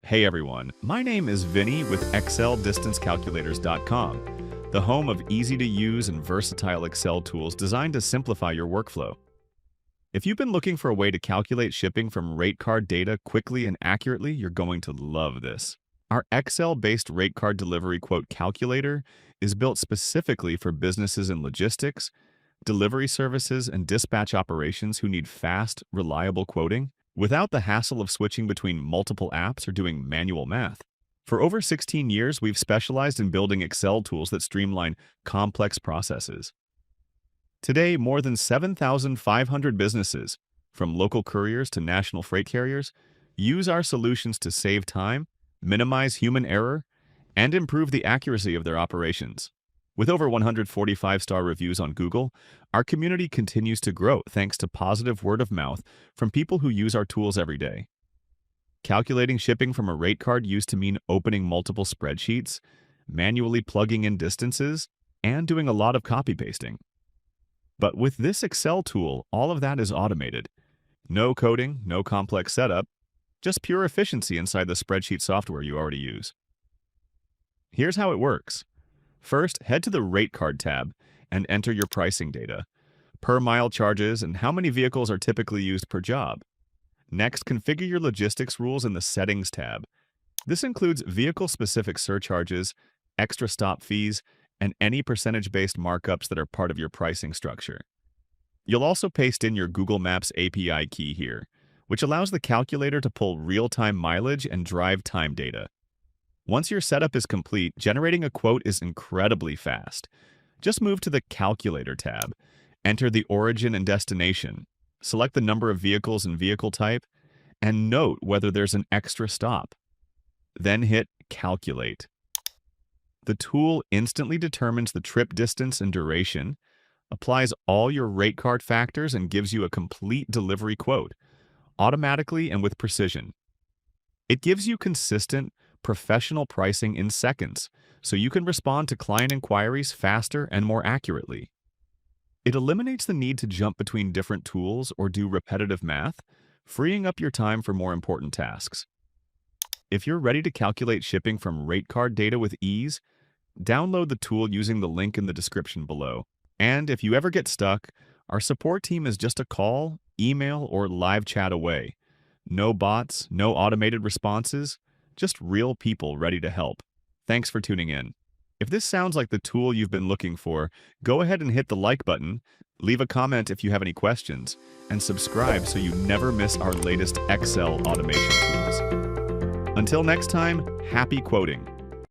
Hey everyone, my name is Vinny with ExcelDistanceCalculators.com, the home of easy-to-use and versatile Excel tools designed to simplify your workflow. If you've been looking for a way to calculate shipping from rate card data quickly and accurately, you're going to love this. Our Excel-based rate card delivery quote calculator is built specifically for businesses in logistics, delivery services, and dispatch operations who need fast, reliable quoting without the hassle of switching between multiple apps or doing manual math. For over 16 years, we've specialized in building Excel tools that streamline complex processes. Today, more than 7,500 businesses, from local couriers to national freight carriers, use our solutions to save time, minimize human error, and improve the accuracy of their operations. With over 145-star reviews on Google, our community continues to grow thanks to positive word of mouth from people who use our tools every day. Calculating shipping from a rate card used to mean opening multiple spreadsheets, manually plugging in distances, and doing a lot of copy-pasting. But with this Excel tool, all of that is automated. No coding, no complex setup, just pure efficiency inside the spreadsheet software you already use. Here's how it works. First, head to the Rate Card tab and enter your pricing data, per mile charges, and how many vehicles are typically used per job. Next, configure your logistics rules in the Settings tab. This includes vehicle-specific surcharges, extra stop fees, and any percentage-based markups that are part of your pricing structure. You'll also paste in your Google Maps API key here, which allows the calculator to pull real-time mileage and drive time data. Once your setup is complete, generating a quote is incredibly fast. Just move to the Calculator tab, enter the origin and destination, select the number of vehicles and vehicle type, and note whether there's an extra stop. Then hit Calculate. The tool instantly determines the trip distance and duration, applies all your rate card factors, and gives you a complete delivery quote, automatically and with precision. It gives you consistent, professional pricing in seconds, so you can respond to client inquiries faster and more accurately. It eliminates the need to jump between different tools or do repetitive math, freeing up your time for more important tasks. If you're ready to calculate shipping from rate card data with ease, download the tool using the link in the description below. And if you ever get stuck, our support team is just a call, email, or live chat away. No bots, no automated responses, just real people ready to help. Thanks for tuning in. If this sounds like the tool you've been looking for, go ahead and hit the like button, leave a comment if you have any questions, and subscribe so you never miss our latest Excel automation tools. Until next time, happy quoting.